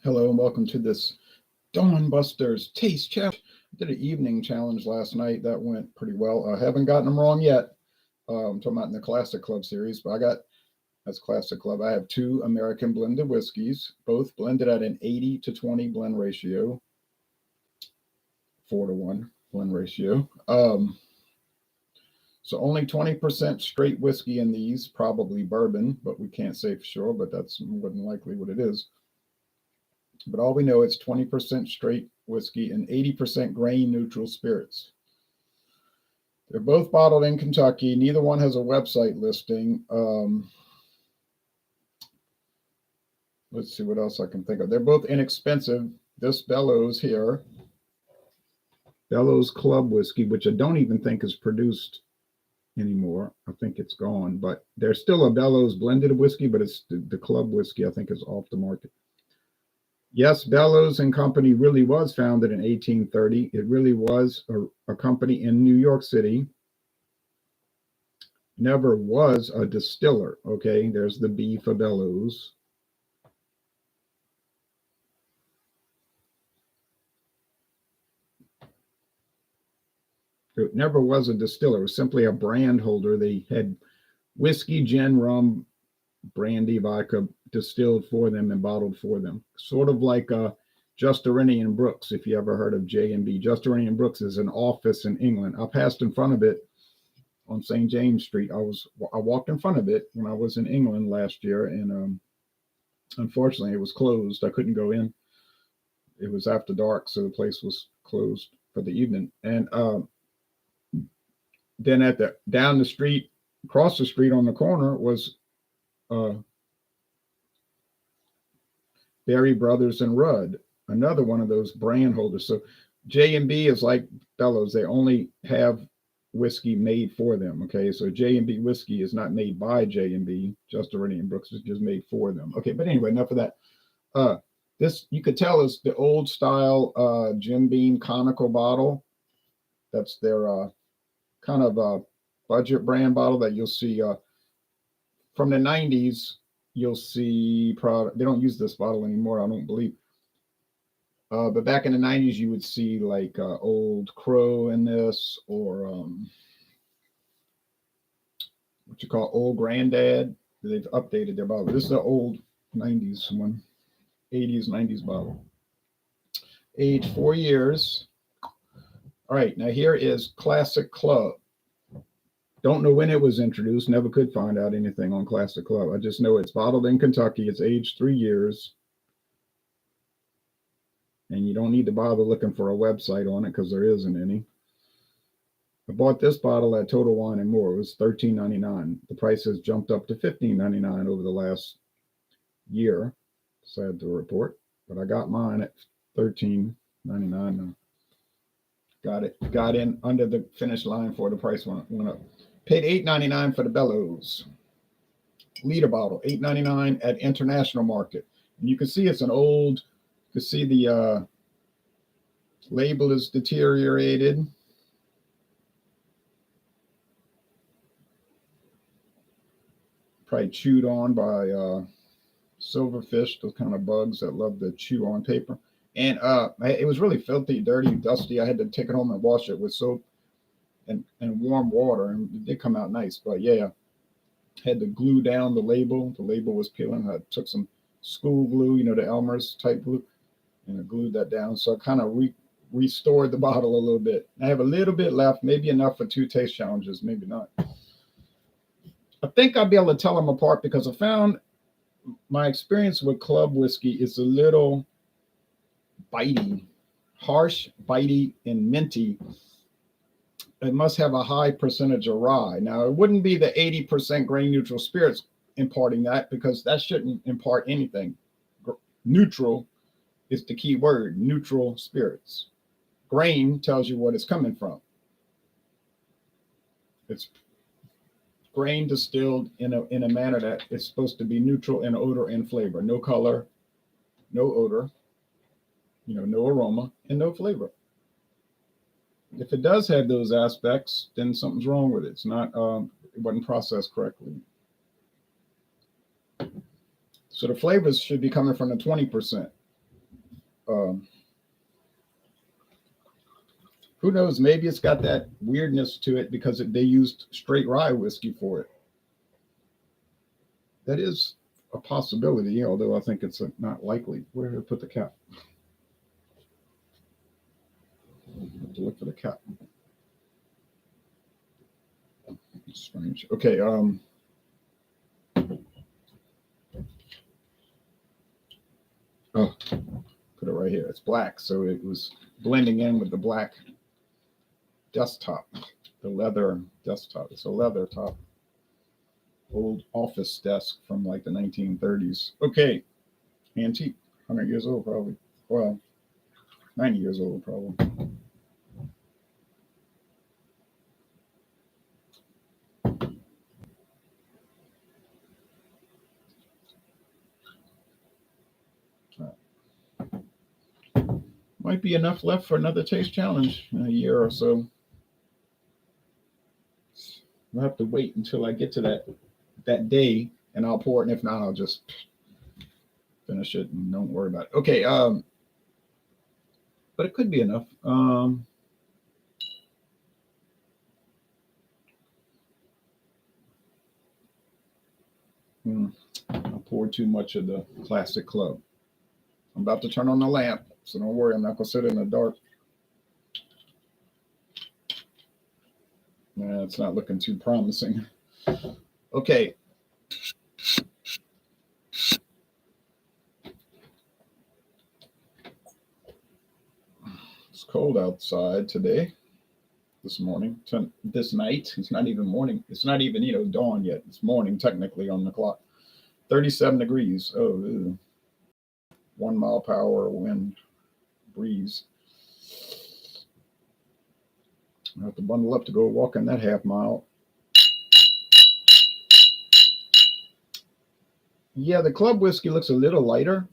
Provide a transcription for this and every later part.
Hello and welcome to this Dawn Busters Taste Challenge. I did an evening challenge last night. That went pretty well. I haven't gotten them wrong yet. I'm talking about in the Classic Club series, but that's Classic Club. I have two American blended whiskeys, both blended at an 80 to 20 blend ratio, 4 to 1 blend ratio. So only 20% straight whiskey in these, probably bourbon, but we can't say for sure, but that's more than likely what it is. But all we know is 20% straight whiskey and 80% grain neutral spirits. They're both bottled in Kentucky. Neither one has a website listing. Let's see what else I can think of. They're both inexpensive. This Bellows here, Bellows Club Whiskey, which I don't even think is produced anymore. I think it's gone, but there's still a Bellows blended whiskey, but it's the Club Whiskey I think is off the market. Yes, Bellows and Company really was founded in 1830. It really was a company in New York City. Never was a distiller. Okay, there's the B for Bellows. It never was a distiller. It was simply a brand holder. They had whiskey, gin, rum, brandy, vodka distilled for them and bottled for them. Sort of like Justerini and Brooks, if you ever heard of J&B. Justerini and Brooks is an office in England. I passed in front of it on St. James Street. I walked in front of it when I was in England last year, and unfortunately it was closed. I couldn't go in. It was after dark, so the place was closed for the evening. And then down the street, across the street on the corner was Berry Brothers and Rudd, another one of those brand holders. So J&B is like Bellows. They only have whiskey made for them. Okay, so J&B whiskey is not made by J&B. Justerini and Brooks is just made for them. Okay, but anyway, enough of that. This you could tell is the old style Jim Beam conical bottle. That's their kind of budget brand bottle that you'll see from the 90s. You'll see product. They don't use this bottle anymore, I don't believe. But back in the 90s, you would see like Old Crow in this, or what you call Old Granddad. They've updated their bottle. This is an old 90s one, 80s, 90s bottle. Aged 4 years. All right, now here is Classic Club. Don't know when it was introduced. Never could find out anything on Classic Club. I just know it's bottled in Kentucky. It's aged 3 years. And you don't need to bother looking for a website on it because there isn't any. I bought this bottle at Total Wine and More. It was $13.99. The price has jumped up to $15.99 over the last year. Sad to report. But I got mine at $13.99 now. Got it. Got in under the finish line for the price went up. Paid $8.99 for the Bellows liter bottle. $8.99 at international market. And you can see it's an old. You can see the label is deteriorated. Probably chewed on by silverfish, those kind of bugs that love to chew on paper. And it was really filthy, dirty, dusty. I had to take it home and wash it with soap and warm water, and it did come out nice. But yeah, had to glue down the label. The label was peeling. I took some school glue, the Elmer's type glue, and I glued that down. So I kind of restored the bottle a little bit. I have a little bit left, maybe enough for 2 taste challenges, maybe not. I think I'll be able to tell them apart because I found my experience with club whiskey is a little bitey, harsh, bitey, and minty. It must have a high percentage of rye. Now, it wouldn't be the 80% grain neutral spirits imparting that because that shouldn't impart anything. Neutral is the key word, neutral spirits. Grain tells you what it's coming from. It's grain distilled in a manner that it's supposed to be neutral in odor and flavor. No color, no odor, no aroma, and no flavor. If it does have those aspects, then something's wrong with it. It's not, it wasn't processed correctly. So the flavors should be coming from the 20%. Um, who knows? Maybe it's got that weirdness to it because they used straight rye whiskey for it. That is a possibility, although I think it's not likely. Where did I put the cap? I have to look for the cap. Strange. Okay. Oh, put it right here. It's black, so it was blending in with the black desktop, the leather desktop. It's a leather top, old office desk from like the 1930s. Okay, antique, 100 years old probably. Well, 90 years old probably. Might be enough left for another taste challenge in a year or so. We'll have to wait until I get to that day, and I'll pour it. And if not, I'll just finish it and don't worry about it. Okay. But it could be enough. I poured too much of the Classic Club. I'm about to turn on the lamp, so don't worry. I'm not gonna sit in the dark. Yeah, it's not looking too promising. Okay. It's cold outside today. This morning, this night. It's not even morning. It's not even dawn yet. It's morning technically on the clock. 37 degrees. Oh, ew. 1 mile per hour wind breeze. I have to bundle up to go walking that half mile. Yeah, the club whiskey looks a little lighter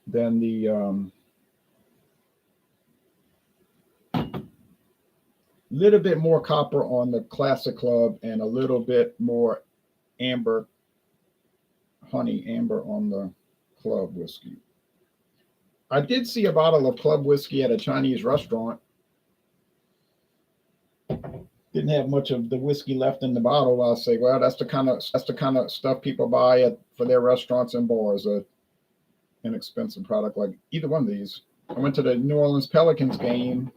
than the little bit more copper on the Classic Club and a little bit more amber, honey amber on the club whiskey. I did see a bottle of club whiskey at a Chinese restaurant. Didn't have much of the whiskey left in the bottle. I'll say, well, that's the kind of stuff people buy for their restaurants and bars. A inexpensive product like either one of these. I went to the New Orleans Pelicans game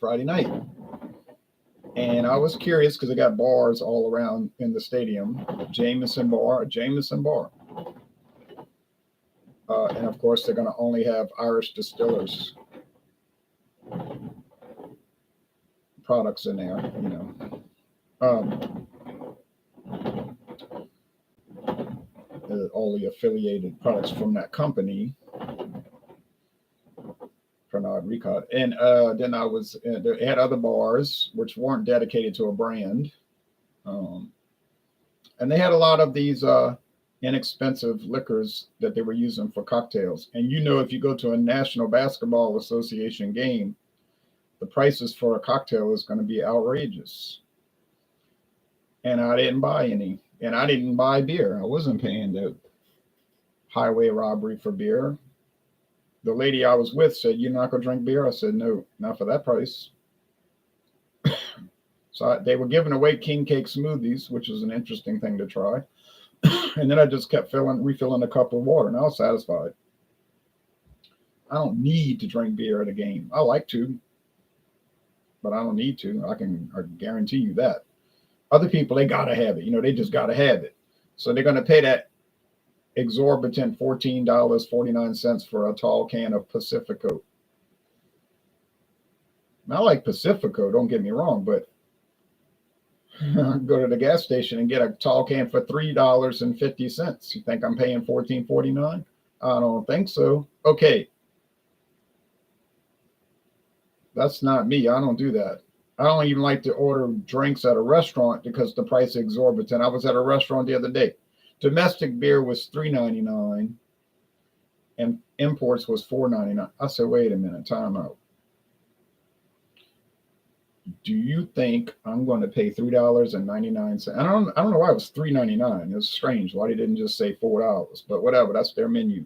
Friday night, and I was curious because they got bars all around in the stadium. Jameson Bar. And of course, they're going to only have Irish distillers products in there, all the affiliated products from that company, Pernod Ricard. And then they had other bars which weren't dedicated to a brand. And they had a lot of these inexpensive liquors that they were using for cocktails. And if you go to a National Basketball Association game, the prices for a cocktail is going to be outrageous. And I didn't buy any. And I didn't buy beer. I wasn't paying the highway robbery for beer. The lady I was with said, "You're not going to drink beer?" I said, "No, not for that price." So they were giving away king cake smoothies, which was an interesting thing to try. And then I just kept refilling a cup of water, and I was satisfied. I don't need to drink beer at a game. I like to, but I don't need to. I guarantee you that. Other people, they gotta have it. They just gotta have it. So they're gonna pay that exorbitant $14.49 for a tall can of Pacifico. I like Pacifico, don't get me wrong, but go to the gas station and get a tall can for $3.50. You think I'm paying $14.49? I don't think so. Okay. That's not me. I don't do that. I don't even like to order drinks at a restaurant because the price is exorbitant. I was at a restaurant the other day. Domestic beer was $3.99 and imports was $4.99. I said, wait a minute, time out. Do you think I'm going to pay $3.99? I don't know why it was $3.99. It was strange. Why they didn't just say $4? But whatever, that's their menu.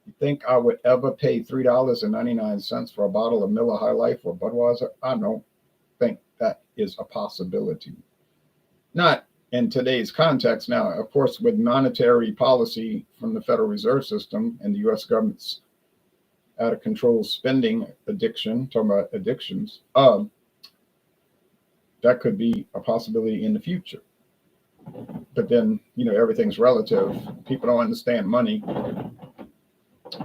You think I would ever pay $3.99 for a bottle of Miller High Life or Budweiser? I don't think that is a possibility. Not in today's context. Now, of course, with monetary policy from the Federal Reserve System and the U.S. government's out of control spending addiction, talking about addictions, that could be a possibility in the future. But then, everything's relative. People don't understand money.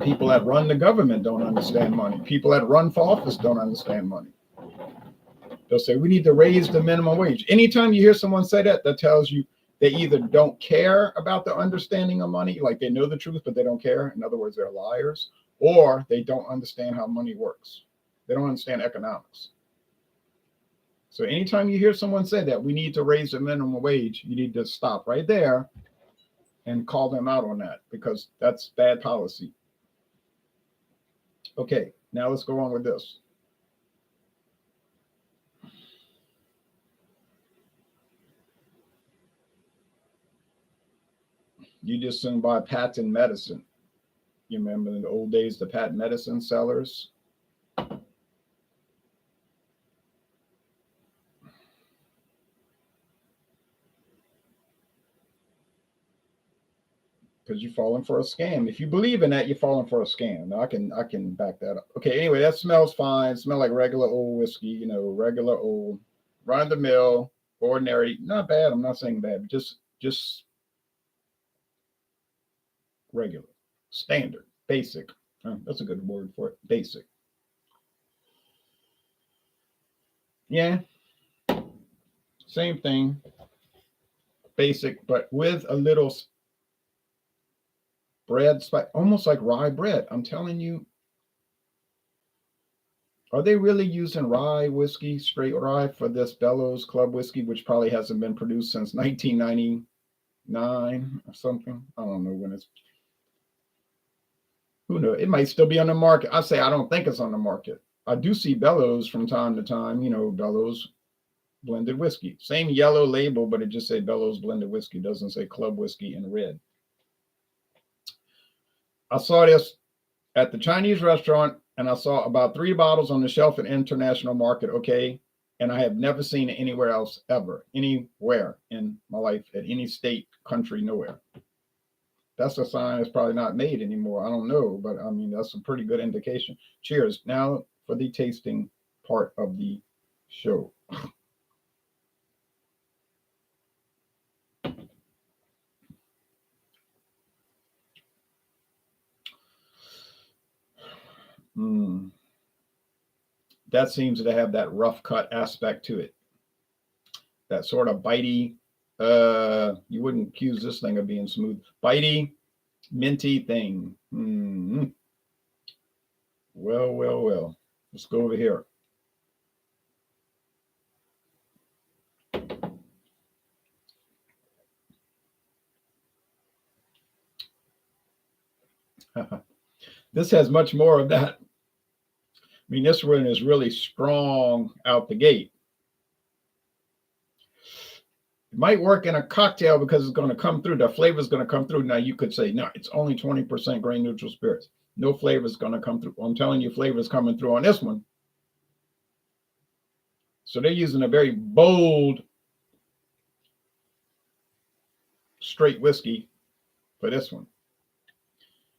People that run the government don't understand money. People that run for office don't understand money. They'll say, we need to raise the minimum wage. Anytime you hear someone say that, that tells you they either don't care about the understanding of money, like they know the truth, but they don't care. In other words, they're liars, or they don't understand how money works. They don't understand economics. So anytime you hear someone say that we need to raise the minimum wage, you need to stop right there and call them out on that, because that's bad policy. Okay, now let's go on with this. You just soon buy patent medicine. You remember in the old days, the patent medicine sellers? Because you're falling for a scam. If you believe in that, you're falling for a scam. Now I can back that up. Okay, anyway, that smells fine. Smell like regular old whiskey, regular old, run of the mill, ordinary. Not bad. I'm not saying bad, but just regular, standard, basic. That's a good word for it. Basic. Yeah, same thing. Basic, but with a little bread spice, almost like rye bread. I'm telling you, are they really using rye whiskey, straight rye, for this Bellows Club Whiskey, which probably hasn't been produced since 1999 or something? I don't know when it's. Who knows? It might still be on the market. I say I don't think it's on the market. I do see Bellows from time to time. Bellows blended whiskey, same yellow label, but it just say Bellows blended whiskey. It doesn't say Club Whiskey in red. I saw this at the Chinese restaurant, and I saw about 3 bottles on the shelf in international market. Okay. And I have never seen it anywhere else, ever, anywhere in my life, at any state, country, nowhere. That's a sign it's probably not made anymore. I don't know, but I mean, that's a pretty good indication. Cheers. Now for the tasting part of the show. Mm. That seems to have that rough cut aspect to it. That sort of bitey. You wouldn't accuse this thing of being smooth. Bitey, minty thing. Mm. Well, well, well. Let's go over here. This has much more of that. I mean, this one is really strong out the gate. It might work in a cocktail because it's going to come through. The flavor is going to come through. Now, you could say, no, it's only 20% grain neutral spirits. No flavor is going to come through. Well, I'm telling you, flavor is coming through on this one. So they're using a very bold, straight whiskey for this one.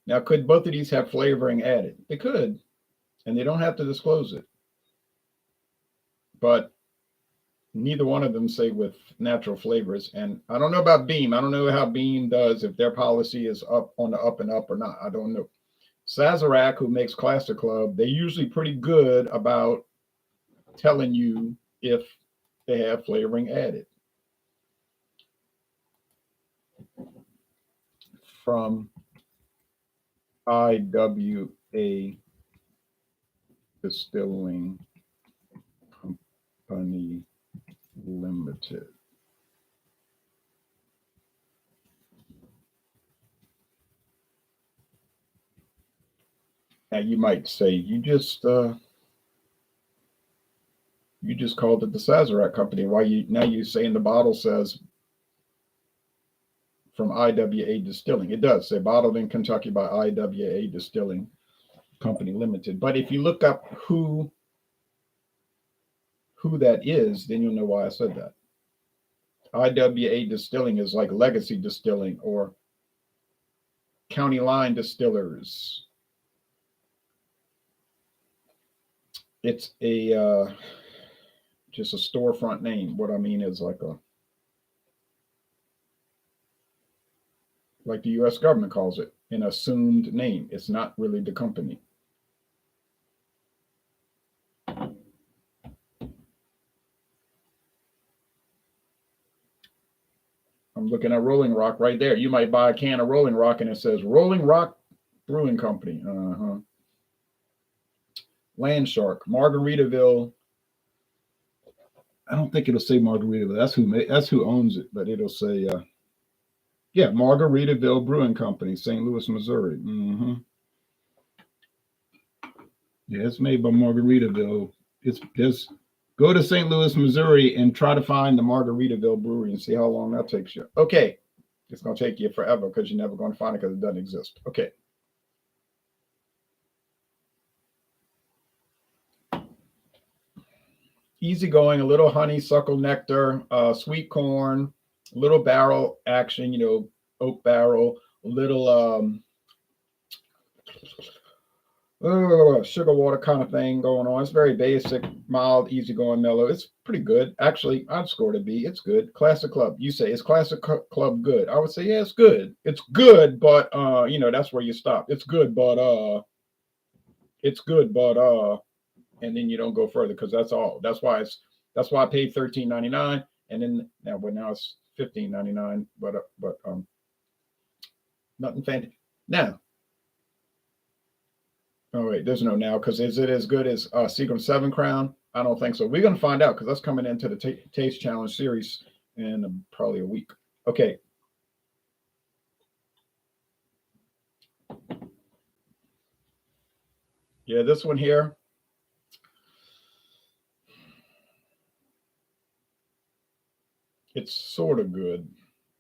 Now, could both of these have flavoring added? They could, and they don't have to disclose it. But neither one of them say with natural flavors. And I don't know about Beam. I don't know how Beam does, if their policy is up on the up and up or not. I don't know. Sazerac, who makes Classic Club, they're usually pretty good about telling you if they have flavoring added. From I.W.A. Distilling Company Limited. Now you might say, you just You just called it the Sazerac Company. Why you saying the bottle says from I.W.A. Distilling? It does say bottled in Kentucky by I.W.A. Distilling Company Limited. But if you look up who that is, then you'll know why I said that. I.W.A. Distilling is like Legacy Distilling or County Line Distillers. It's a just a storefront name. What I mean is like the U.S. government calls it, an assumed name. It's not really the company. I'm looking at Rolling Rock right there. You might buy a can of Rolling Rock and it says Rolling Rock Brewing Company. Landshark, Margaritaville. I don't think it'll say Margaritaville. That's who owns it, but it'll say yeah, Margaritaville Brewing Company, St. Louis, Missouri. Yeah, it's made by Margaritaville. It's just go to St. Louis, Missouri, and try to find the Margaritaville Brewery and see how long that takes you. Okay, it's going to take you forever because you're never going to find it because it doesn't exist. Okay. Easygoing, a little honeysuckle nectar, sweet corn, a little barrel action, oak barrel, a little sugar water kind of thing going on. It's very basic, mild, easygoing, mellow. It's pretty good. Actually, I'd score it a B. It's good. Classic Club. You say, is Classic Club good? I would say, yeah, it's good. It's good, but that's where you stop. It's good, but and then you don't go further because that's all. That's why I paid $13.99, and then now it's $15.99. But nothing fancy now. Oh wait, there's no now because is it as good as Seagram 7 Crown? I don't think so. We're gonna find out because that's coming into the Taste Challenge series in probably a week. Okay. Yeah, this one here. It's sort of good,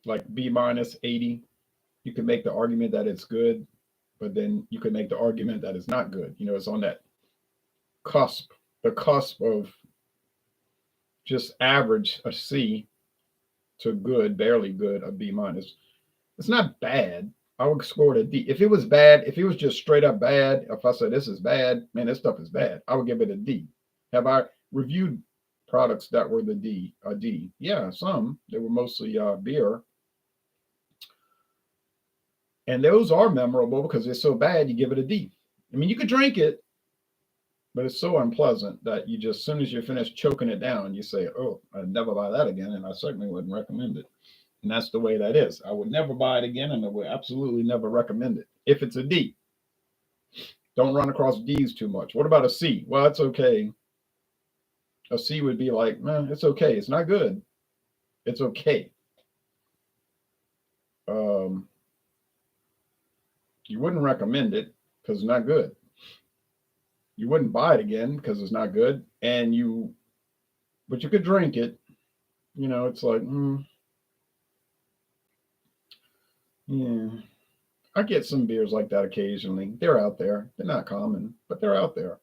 like B minus 80. You can make the argument that it's good, but then you can make the argument that it's not good. It's on that the cusp of just average, a C, to good, barely good, a B minus. It's not bad. I would score it a D. If it was bad, if it was just straight up bad, if I said this is bad, man, this stuff is bad, I would give it a D. Have I reviewed products that were a D? Yeah, some. They were mostly beer. And those are memorable because they're so bad, you give it a D. I mean, you could drink it, but it's so unpleasant that you just, as soon as you're finished choking it down, you say, oh, I'd never buy that again. And I certainly wouldn't recommend it. And that's the way that is. I would never buy it again, and I would absolutely never recommend it. If it's a D, don't run across D's too much. What about a C? Well, it's okay. A C would be like, man, it's okay. It's not good. It's okay. Um, you wouldn't recommend it because it's not good. You wouldn't buy it again because it's not good. But you could drink it. It's like, yeah. I get some beers like that occasionally. They're out there. They're not common, but they're out there.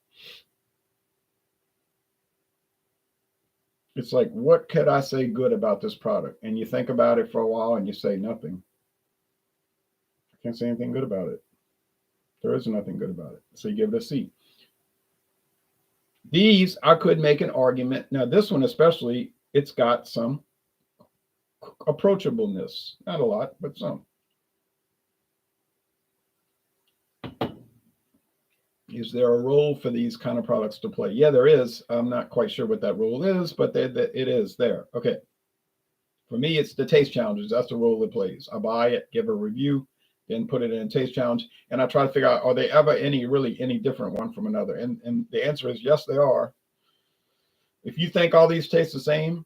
It's like, what could I say good about this product? And you think about it for a while and you say nothing. I can't say anything good about it. There is nothing good about it. So you give it a C. These, I could make an argument. Now, this one especially, it's got some approachableness. Not a lot, but some. Is there a role for these kind of products to play? Yeah, there is. I'm not quite sure what that role is, but it is there. Okay. For me, it's the taste challenges. That's the role it plays. I buy it, give a review, then put it in a taste challenge, and I try to figure out, are they ever any different one from another? And the answer is yes, they are. If you think all these taste the same,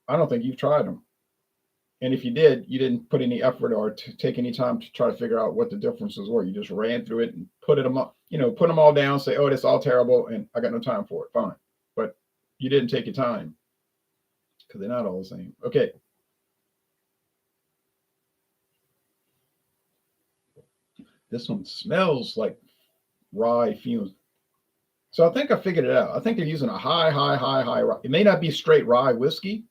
I don't think you've tried them. And if you did, you didn't put any effort or take any time to try to figure out what the differences were. You just ran through it and put them all down, say, oh, that's all terrible, and I got no time for it. Fine. But You didn't take your time because they're not all the same. Okay. This one smells like rye fumes. So I think I figured it out. I think they're using a high rye. It may not be straight rye whiskey,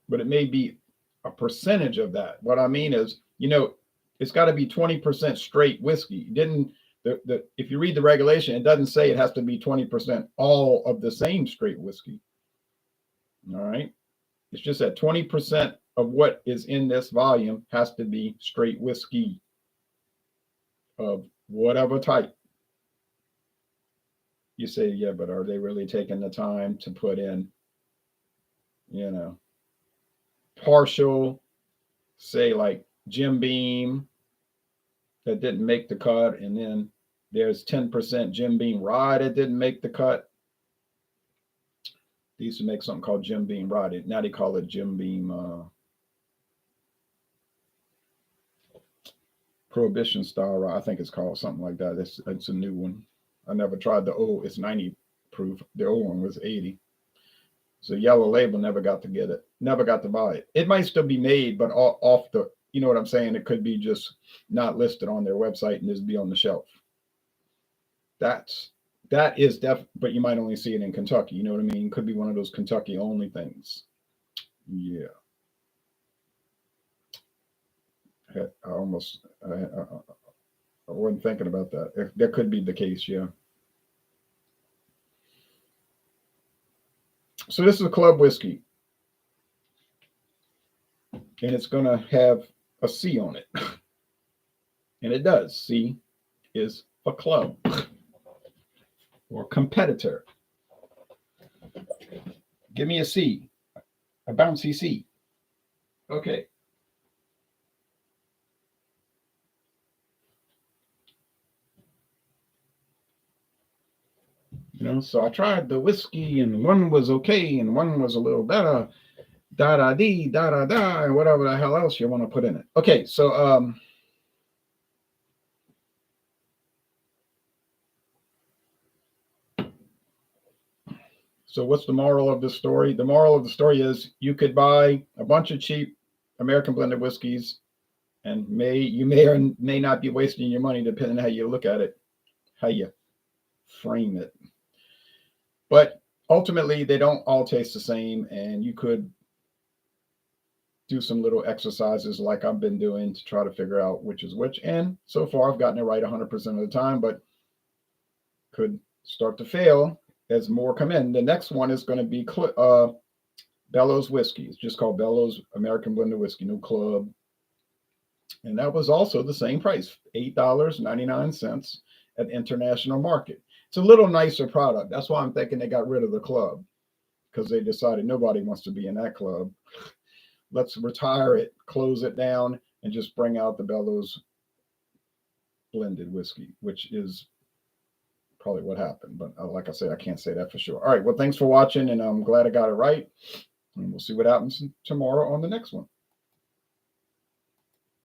but it may be a percentage of that. What I mean is, it's got to be 20% straight whiskey. It didn't if you read the regulation, it doesn't say it has to be 20% all of the same straight whiskey. All right. It's just that 20% of what is in this volume has to be straight whiskey of whatever type. You say, yeah, but are they really taking the time to put in, partial, say like Jim Beam that didn't make the cut, and then there's 10% Jim Beam rye that didn't make the cut. They used to make something called Jim Beam rye. Now they call it Jim Beam Prohibition style rye. I think it's called something like that. It's a new one. I never tried the old. It's 90 proof. The old one was 80. So Yellow Label never got to get it. Never got to buy it. It might still be made, but off the. You know what I'm saying? It could be just not listed on their website and just be on the shelf. That is but you might only see it in Kentucky. You know what I mean? Could be one of those Kentucky only things. Yeah. I wasn't thinking about that. That could be the case, yeah. So this is a club whiskey. And it's going to have a C on it. And it does. C is a club or competitor. Give me a C, a bouncy C. Okay. So I tried the whiskey and one was okay and one was a little better. Da da dee, da da da, and whatever the hell else you want to put in it. Okay, so so what's the moral of the story? The moral of the story is you could buy a bunch of cheap American blended whiskeys, and you may or may not be wasting your money depending on how you look at it, how you frame it. But ultimately, they don't all taste the same, and you could do some little exercises like I've been doing to try to figure out which is which. And so far, I've gotten it right 100% of the time, but could start to fail as more come in. The next one is going to be Bellows Whiskey. It's just called Bellows American Blended Whiskey, no club. And that was also the same price, $8.99 at the international market. It's a little nicer product. That's why I'm thinking they got rid of the club, because they decided nobody wants to be in that club. Let's retire it, close it down, and just bring out the Bellows blended whiskey, which is probably what happened. But like I said, I can't say that for sure. All right. Well, thanks for watching, and I'm glad I got it right. And we'll see what happens tomorrow on the next one.